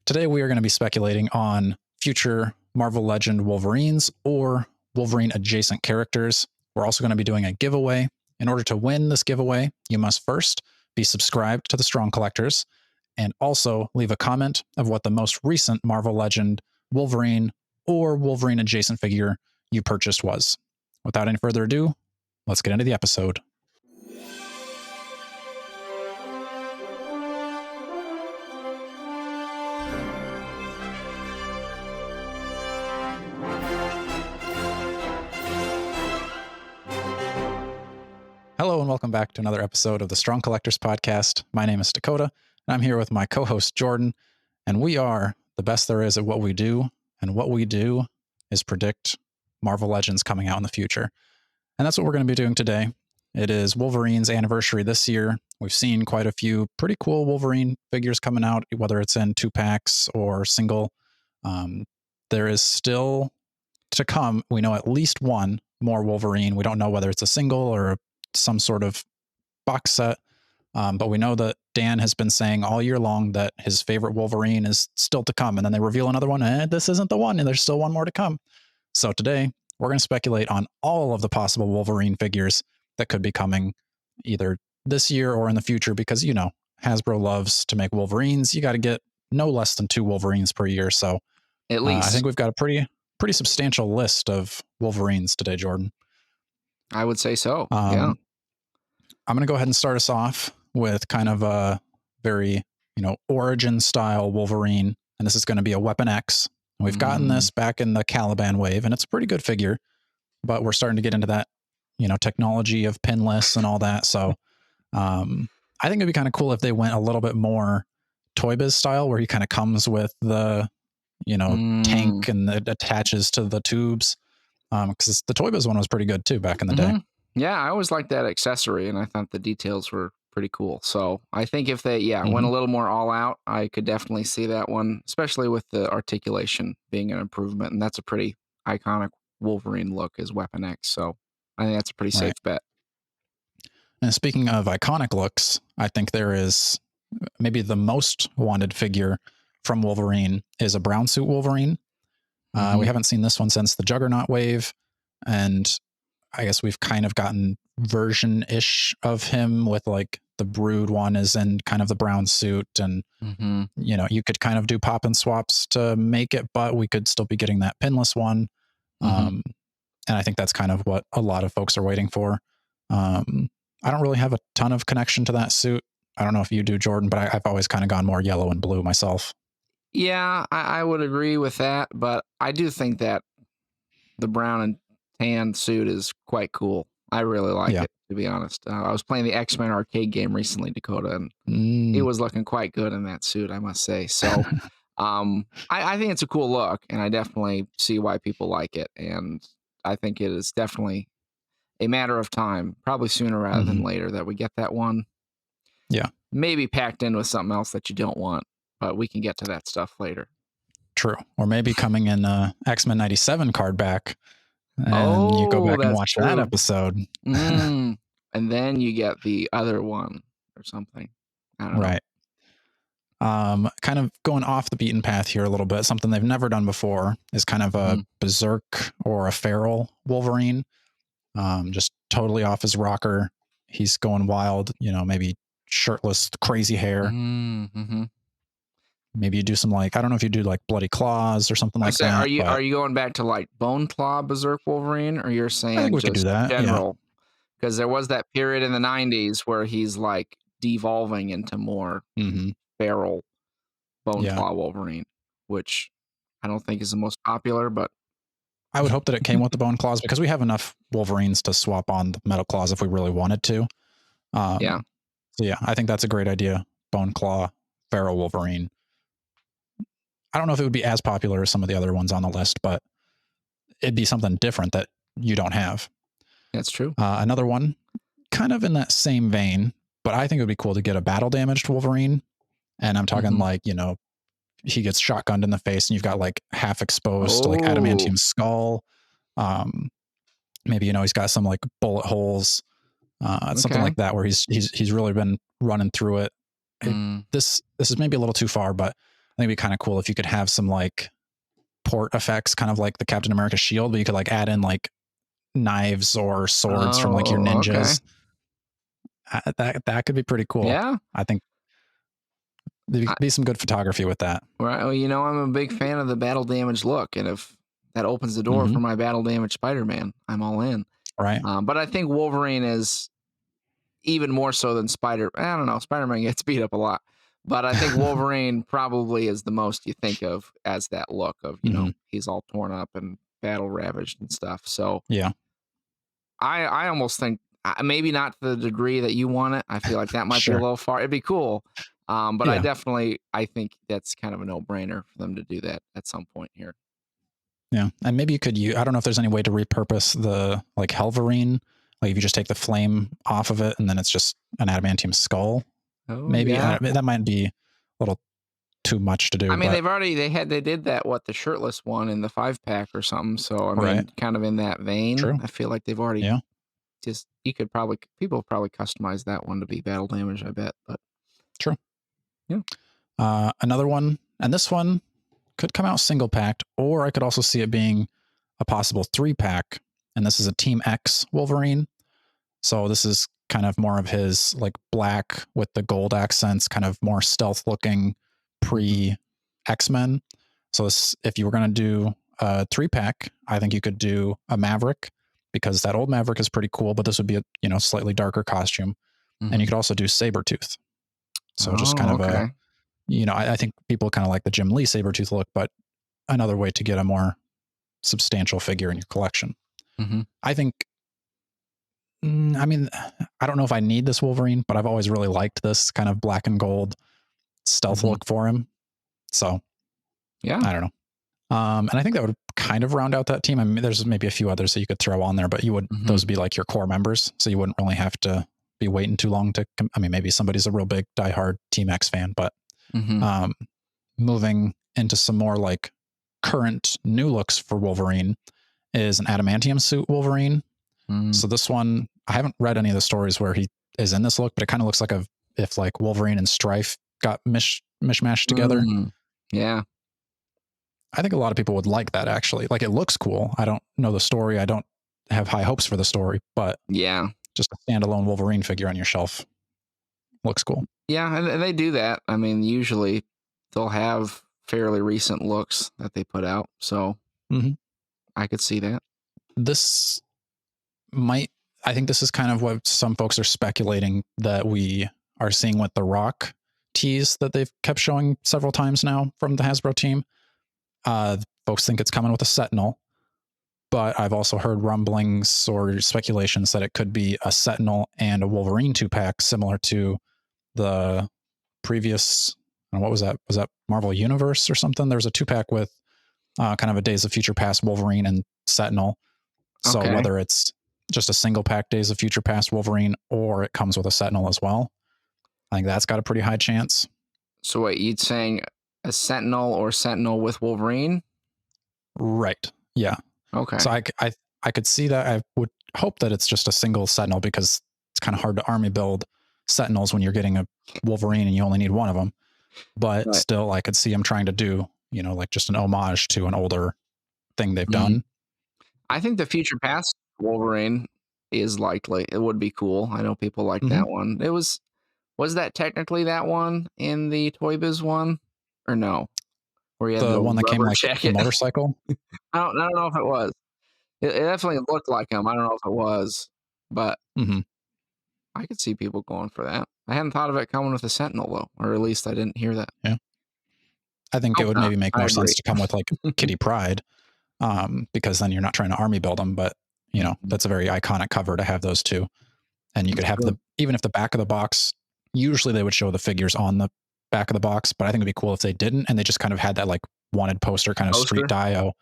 Today we are going to be speculating on future Marvel Legend Wolverines or Wolverine adjacent characters. We're also going to be doing a giveaway. In order to win this giveaway, you must first be subscribed to the Strong Collectors and also leave a comment of what the most recent Marvel Legend Wolverine or Wolverine adjacent figure you purchased was. Without any further ado, let's get into the episode. Hello and welcome back to another episode of the Strong Collectors Podcast. My name is Dakota, and I'm here with my co-host Jordan, and we are the best there is at what we do, and what we do is predict Marvel Legends coming out in the future. And that's what we're going to be doing today. It is Wolverine's anniversary this year. We've seen quite a few pretty cool Wolverine figures coming out, whether it's in 2-packs or single. There is still to come, we know at least one more Wolverine. We don't know whether it's a single or some sort of box set, but we know that Dan has been saying all year long that his favorite Wolverine is still to come, and then they reveal another one, and this isn't the one, and there's still one more to come. So today, we're going to speculate on all of the possible Wolverine figures that could be coming either this year or in the future, because, you know, Hasbro loves to make Wolverines. You got to get no less than 2 Wolverines per year, so at least I think we've got a pretty substantial list of Wolverines today, Jordan. I would say so. Yeah. I'm going to go ahead and start us off with kind of a very, origin style Wolverine. And this is going to be a Weapon X. We've gotten this back in the Caliban wave, and it's a pretty good figure, but we're starting to get into that, technology of pinless and all that. So I think it'd be kind of cool if they went a little bit more Toy Biz style, where he kind of comes with the, tank and it attaches to the tubes. Because the Toy Biz one was pretty good too back in the day. Yeah, I always liked that accessory, and I thought the details were pretty cool. So I think if they, went a little more all out, I could definitely see that one, especially with the articulation being an improvement. And that's a pretty iconic Wolverine look as Weapon X. So I think that's a pretty safe bet. And speaking of iconic looks, I think there is maybe the most wanted figure from Wolverine is a brown suit Wolverine. We haven't seen this one since the Juggernaut wave, and I guess we've kind of gotten version-ish of him with like the Brood one is in kind of the brown suit, and you could kind of do pop and swaps to make it, but we could still be getting that pinless one. And I think that's kind of what a lot of folks are waiting for. I don't really have a ton of connection to that suit. I don't know if you do, Jordan, but I've always kind of gone more yellow and blue myself. Yeah, I would agree with that, but I do think that the brown and tan suit is quite cool. I really like it, to be honest. I was playing the X-Men arcade game recently, Dakota, and he was looking quite good in that suit, I must say. So I think it's a cool look, and I definitely see why people like it. And I think it is definitely a matter of time, probably sooner rather than later, that we get that one. Yeah. Maybe packed in with something else that you don't want, but we can get to that stuff later. True. Or maybe coming in X-Men 97 card back, and you go back and watch that episode. And then you get the other one or something. I don't know. Right. Kind of going off the beaten path here a little bit, something they've never done before is kind of a Berserk or a Feral Wolverine. Just totally off his rocker. He's going wild, maybe shirtless, crazy hair. Maybe you do some I don't know if you do like Bloody Claws or something like that. Are you going back to like Bone Claw Berserk Wolverine, or you're saying I think we could do that, general? Because there was that period in the 90s where he's like devolving into more feral Bone Claw Wolverine, which I don't think is the most popular, but I would hope that it came with the Bone Claws, because we have enough Wolverines to swap on the Metal Claws if we really wanted to. So I think that's a great idea. Bone Claw, Feral Wolverine. I don't know if it would be as popular as some of the other ones on the list, but it'd be something different that you don't have. That's true. Another one, kind of in that same vein, but I think it would be cool to get a battle damaged Wolverine. And I'm talking he gets shotgunned in the face and you've got like half exposed like adamantium skull. Maybe, he's got some like bullet holes, something like that, where he's really been running through it. This is maybe a little too far, but think it'd be kind of cool if you could have some like port effects, kind of like the Captain America shield, but you could like add in like knives or swords from like your ninjas. Okay. That could be pretty cool. Yeah. I think there'd be some good photography with that. Right. Well, you know, I'm a big fan of the battle damage look, and if that opens the door for my battle damage Spider-Man, I'm all in. Right. But I think Wolverine is even more so than Spider. I don't know. Spider-Man gets beat up a lot, but I think Wolverine probably is the most you think of as that look of, you know, he's all torn up and battle ravaged and stuff. So yeah, I almost think maybe not to the degree that you want it. I feel like that might be a little far. It'd be cool. But yeah. I think that's kind of a no-brainer for them to do that at some point here. Yeah. And maybe you could use, I don't know if there's any way to repurpose the like Helverine. Like if you just take the flame off of it and then it's just an adamantium skull. Maybe that might be a little too much to do. I mean, they did that, the shirtless one in the 5-pack or something. So I mean, kind of in that vein. True. I feel like they've already people probably customize that one to be battle damage, I bet. But true. Yeah. Another one, and this one could come out single packed, or I could also see it being a possible 3-pack. And this is a Team X Wolverine. So this is kind of more of his like black with the gold accents, kind of more stealth looking pre X-Men. So this, if you were going to do a 3-pack, I think you could do a Maverick, because that old Maverick is pretty cool, but this would be a, you know, slightly darker costume. And you could also do Sabretooth. So just kind of a, you know, I think people kind of like the Jim Lee Sabretooth look, but another way to get a more substantial figure in your collection. I think, I mean, I don't know if I need this Wolverine, but I've always really liked this kind of black and gold stealth look for him. So yeah, I don't know. And I think that would kind of round out that team. I mean, there's maybe a few others that you could throw on there, but you would, those would be like your core members. So you wouldn't really have to be waiting too long to, I mean, maybe somebody's a real big diehard Team X fan, but moving into some more like current new looks for Wolverine is an adamantium suit Wolverine. So this one, I haven't read any of the stories where he is in this look, but it kind of looks like if like Wolverine and Strife got mishmashed together. Yeah. I think a lot of people would like that, actually. Like, it looks cool. I don't know the story. I don't have high hopes for the story, but yeah, just a standalone Wolverine figure on your shelf looks cool. Yeah, and they do that. I mean, usually they'll have fairly recent looks that they put out. So I could see that. This might, I think this is kind of what some folks are speculating that we are seeing with the Rock tease that they've kept showing several times now from the Hasbro team. Folks think it's coming with a Sentinel, but I've also heard rumblings or speculations that it could be a Sentinel and a Wolverine 2-pack, similar to the previous, what was that? Was that Marvel Universe or something? There was a 2-pack with kind of a Days of Future Past Wolverine and Sentinel. So whether it's just a single pack Days of Future Past Wolverine or it comes with a Sentinel as well, I think that's got a pretty high chance. So what, you'd saying a Sentinel or Sentinel with Wolverine? Right. Yeah. Okay. So I could see that. I would hope that it's just a single Sentinel, because it's kind of hard to army build Sentinels when you're getting a Wolverine and you only need one of them. But still, I could see them trying to do, you know, like just an homage to an older thing they've done. I think the Future Past Wolverine is likely. It would be cool. I know people like that one. It was that technically that one in the Toy Biz one, or no? Where you had the one that came like the motorcycle. I don't know if it was. It definitely looked like him. I don't know if it was, but I could see people going for that. I hadn't thought of it coming with a Sentinel though, or at least I didn't hear that. Yeah, I think it would maybe make more sense to come with like Kitty Pryde, because then you're not trying to army build them, but you know, that's a very iconic cover to have those two. And you could have even if the back of the box, usually they would show the figures on the back of the box, but I think it'd be cool if they didn't, and they just kind of had that like wanted poster kind of street dio,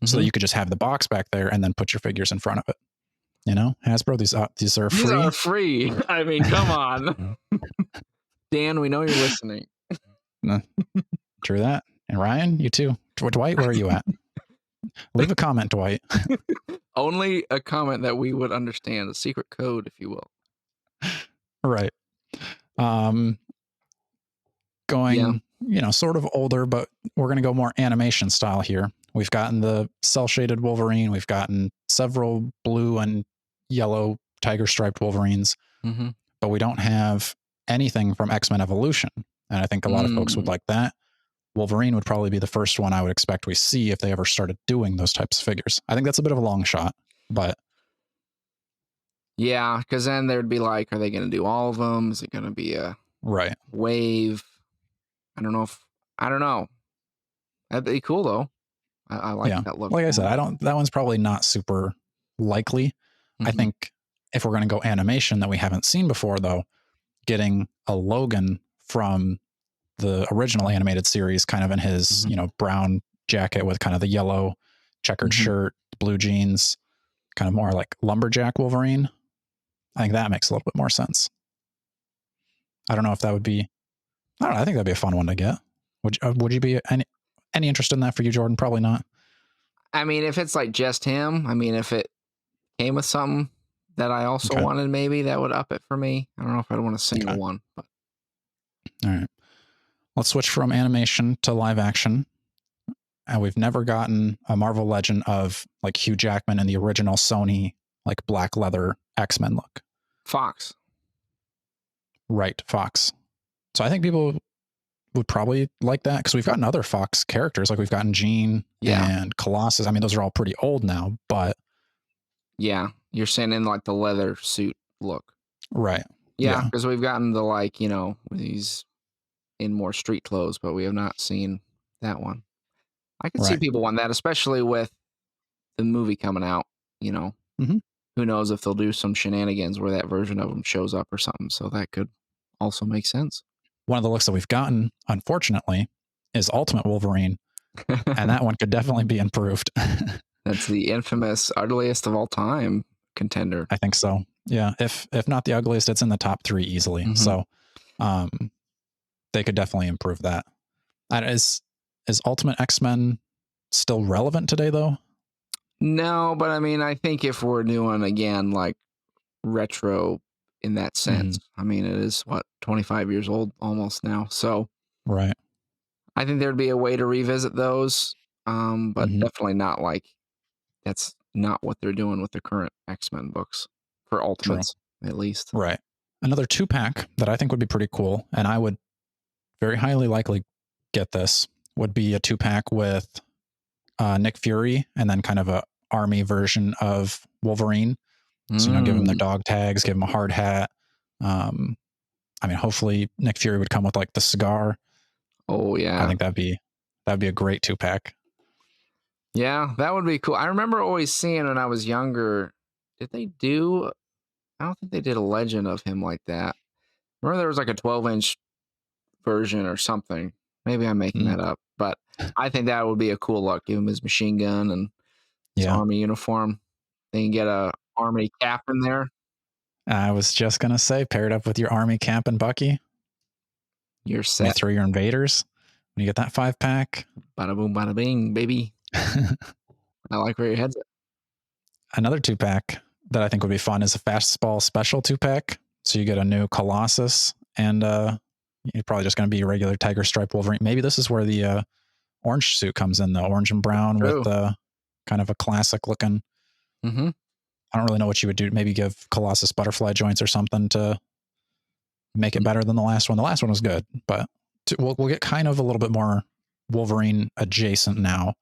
so that you could just have the box back there and then put your figures in front of it. You know, Hasbro, these are free. These are free. I mean, come on. Dan, we know you're listening. True that. And Ryan, you too. Dwight, where are you at? Leave a comment, Dwight. Only a comment that we would understand, a secret code, if you will. Right. Going sort of older, but we're going to go more animation style here. We've gotten the cell shaded Wolverine. We've gotten several blue and yellow tiger striped Wolverines, but we don't have anything from X-Men Evolution. And I think a lot of folks would like that. Wolverine would probably be the first one I would expect we see if they ever started doing those types of figures. I think that's a bit of a long shot, but yeah, because then there'd be like, are they going to do all of them? Is it going to be a wave? I don't know. That'd be cool though. I like that look. Like I said, that one's probably not super likely. I think if we're going to go animation that we haven't seen before, though, getting a Logan from the original animated series, kind of in his, brown jacket with kind of the yellow checkered shirt, blue jeans, kind of more like lumberjack Wolverine. I think that makes a little bit more sense. I don't know if that would be, I don't know. I think that'd be a fun one to get. Would you be any interest in that for you, Jordan? Probably not. I mean, if it's like just him, I mean, if it came with something that I also wanted, maybe that would up it for me. I don't know if I'd want a single one. But. All right. Let's switch from animation to live action. And we've never gotten a Marvel Legend of like Hugh Jackman in the original Sony, like black leather X-Men look. Fox. Right, Fox. So I think people would probably like that because we've gotten other Fox characters. Like we've gotten Jean and Colossus. I mean, those are all pretty old now, but. Yeah, you're saying in like the leather suit look. Right. Yeah, because we've gotten the like, he's in more street clothes, but we have not seen that one. I can see people want that, especially with the movie coming out, Who knows if they'll do some shenanigans where that version of him shows up or something. So that could also make sense. One of the looks that we've gotten, unfortunately, is Ultimate Wolverine. And that one could definitely be improved. That's the infamous ugliest of all time contender. I think so. Yeah. If not the ugliest, it's in the top 3 easily. So they could definitely improve that. Is Ultimate X-Men still relevant today, though? No, but I mean, I think if we're doing, again, like retro in that sense, I mean, it is, 25 years old almost now. So I think there'd be a way to revisit those, but definitely not like, that's not what they're doing with the current X-Men books for Ultimates, at least. Right. Another 2-pack that I think would be pretty cool, and I would very highly likely get this, would be a 2-pack with Nick Fury and then kind of a army version of Wolverine. So, give him the dog tags, give him a hard hat. I mean, hopefully Nick Fury would come with like the cigar. Oh yeah. I think that'd be a great 2-pack. Yeah, that would be cool. I remember always seeing when I was younger, I don't think they did a legend of him like that. Remember there was like a 12-inch version or something. Maybe I'm making that up, but I think that would be a cool look. Give him his machine gun and his army uniform. They can get a army cap in there. I was just going to say, paired up with your army cap and Bucky. You're set. You throw your invaders when you get that 5-pack. Bada boom, bada bing, baby. I like where your head's at. Another 2-pack that I think would be fun is a fastball special 2-pack. So you get a new Colossus and you're probably just going to be a regular tiger stripe Wolverine. Maybe this is where the orange suit comes in, the orange and brown with kind of a classic looking. I don't really know what you would do. Maybe give Colossus butterfly joints or something to make it better than the last one. The last one was good, but we'll get kind of a little bit more Wolverine adjacent now.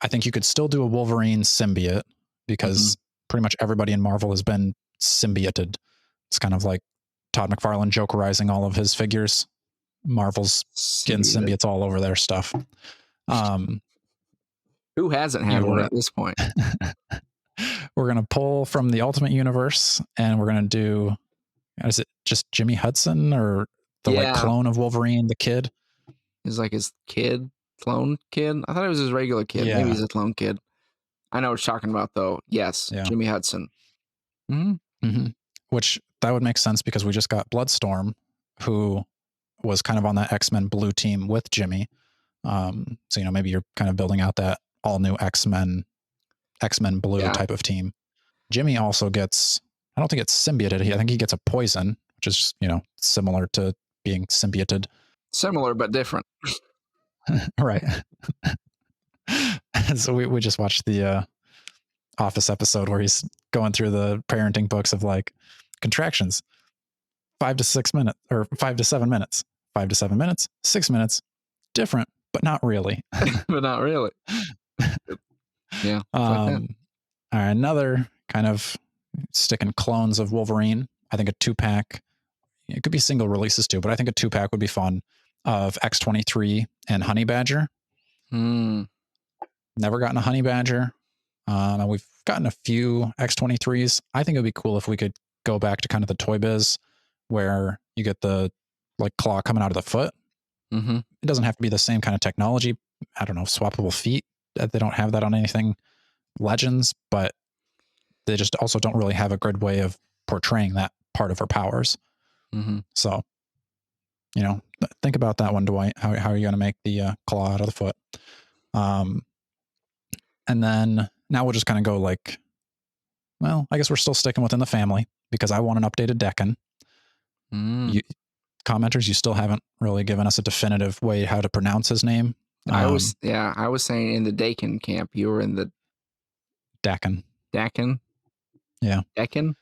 I think you could still do a Wolverine symbiote because pretty much everybody in Marvel has been symbioted. It's kind of like Todd McFarlane jokerizing all of his figures. Marvel's getting symbiotes all over their stuff. Who hasn't had one at this point? We're going to pull from the Ultimate Universe and we're going to do, is it just Jimmy Hudson or the like clone of Wolverine, the kid? Is like his kid, clone kid? I thought it was his regular kid. Maybe he's a clone kid. I know what you're talking about though. Yes, Jimmy Hudson. Which that would make sense because we just got Bloodstorm, who was kind of on that X-Men blue team with Jimmy. So, maybe you're kind of building out that all new X-Men blue type of team. Jimmy also gets, I don't think it's symbioted. I think he gets a poison, which is, similar to being symbioted. Similar but different. Right. So we just watched the Office episode where he's going through the parenting books of like contractions, 5 to 6 minutes or 5 to 7 minutes, 5 to 7 minutes, 6 minutes, different, but not really. But not really. Yeah. Like that. All right, another kind of sticking clones of Wolverine. I think a 2-pack, it could be single releases too, but I think a 2-pack would be fun, of X-23 and Honey Badger. Never gotten a Honey Badger. And we've gotten a few X-23s. I think it would be cool if we could go back to kind of the Toy Biz where you get the like claw coming out of the foot. Mm-hmm. It doesn't have to be the same kind of technology. I don't know, swappable feet. They don't have that on anything Legends, but they just also don't really have a good way of portraying that part of her powers. Mm-hmm. So, you know, think about that one, Dwight. How are you going to make the claw out of the foot? And then now we'll just kind of go like, well, I guess we're still sticking within the family because I want an updated Daken. Commenters, you still haven't really given us a definitive way how to pronounce his name. I was saying in the Daken camp. You were in the Daken. Daken? Yeah. Daken?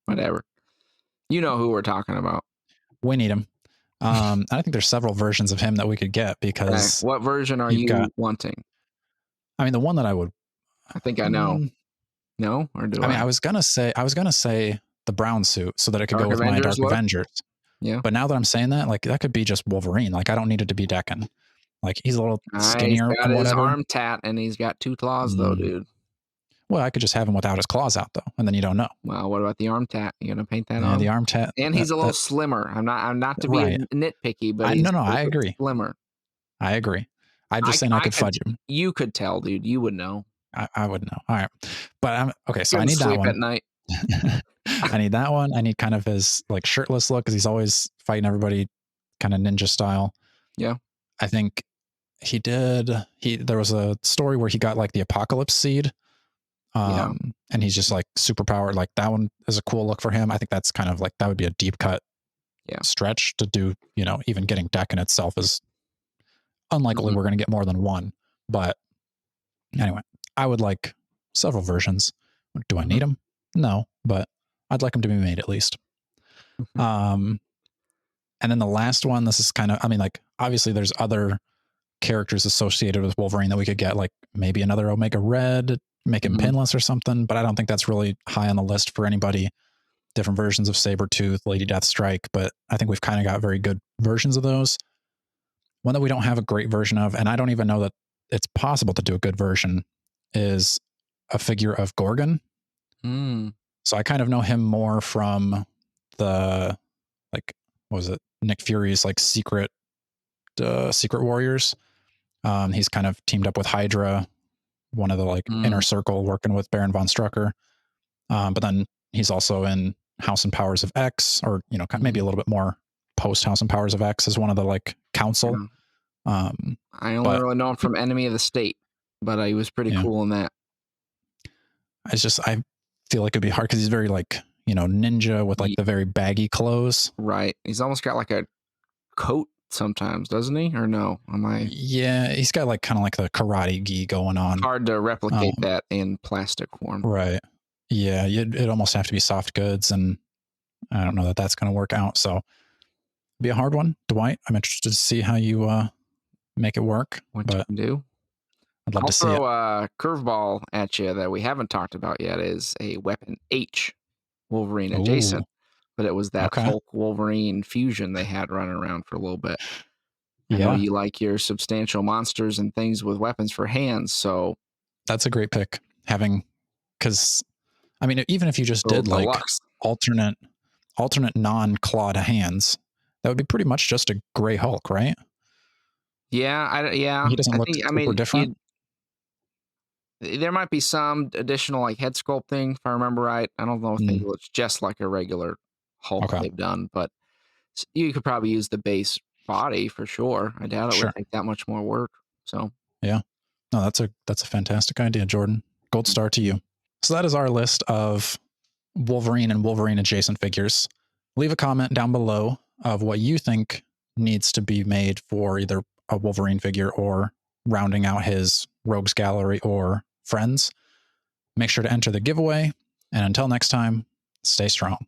Whatever. You know who we're talking about. We need him. I think there's several versions of him that we could get because... Okay. What version are you wanting? I mean, the one that I would... I think I know. No? Or do I? I mean, I was gonna say the brown suit so that it could go with my Dark Avengers. Yeah. But now that I'm saying that, like, that could be just Wolverine. Like, I don't need it to be Daken. Like, he's a little skinnier. He's got his arm tat and he's got 2 claws though, dude. Well, I could just have him without his claws out though, and then you don't know. Well, what about the arm tat? You gonna paint that on? Yeah, the arm tat. And he's a little slimmer. I'm not to be nitpicky, but he's I agree. Slimmer. I agree. I'm just saying I could fudge him. You could tell, dude. You would know. I would know. All right, but I'm okay. So I need that one at night. I need that one. I need kind of his like shirtless look because he's always fighting everybody, kind of ninja style. Yeah, I think there was a story where he got like the apocalypse seed. And he's just like super powered. Like that one is a cool look for him. I think that's kind of like, that would be a deep cut stretch to do, you know, even getting Daken itself is unlikely we're going to get more than one. But anyway, I would like several versions. Do I need them? No, but I'd like them to be made at least. And then the last one, this is kind of, I mean, like obviously there's other characters associated with Wolverine that we could get, like maybe another Omega Red, make him pinless or something, but I don't think that's really high on the list for anybody. Different versions of Sabretooth, Lady Deathstrike, but I think we've kind of got very good versions of those. One that we don't have a great version of, and I don't even know that it's possible to do a good version, is a figure of Gorgon. So I kind of know him more from the, like, what was it? Nick Fury's like Secret Warriors. He's kind of teamed up with Hydra, one of the like inner circle, working with Baron von Strucker. But then he's also in House and Powers of X, or, you know, maybe a little bit more post House and Powers of X as one of the like council. I only really know him from Enemy of the State, but he was pretty cool in that. It's just, I feel like it'd be hard because he's very like, you know, ninja with like the very baggy clothes. Right. He's almost got like a coat sometimes, doesn't he? Or no? Yeah, he's got like kind of like the karate gi going on. Hard to replicate that in plastic form. Right. Yeah, it'd almost have to be soft goods, and I don't know that that's going to work out. So it'd be a hard one. Dwight, I'm interested to see how you make it work. What you can do. I'd love to see it. Also, a curveball at you that we haven't talked about yet is a Weapon H Wolverine adjacent, but it was that Hulk Wolverine fusion they had running around for a little bit. I know you like your substantial monsters and things with weapons for hands, so that's a great pick. Because I mean, even if you just did like alternate non-clawed hands, that would be pretty much just a gray Hulk, right? Yeah, he doesn't look super different. There might be some additional like head sculpting, if I remember right. I don't know if it looks just like a regular Hulk they've done, but you could probably use the base body for sure. I doubt it would take that much more work. So yeah, no, that's a fantastic idea, Jordan. Gold star to you. So that is our list of Wolverine and Wolverine adjacent figures. Leave a comment down below of what you think needs to be made for either a Wolverine figure or rounding out his rogues gallery or friends. Make sure to enter the giveaway. And until next time, stay strong.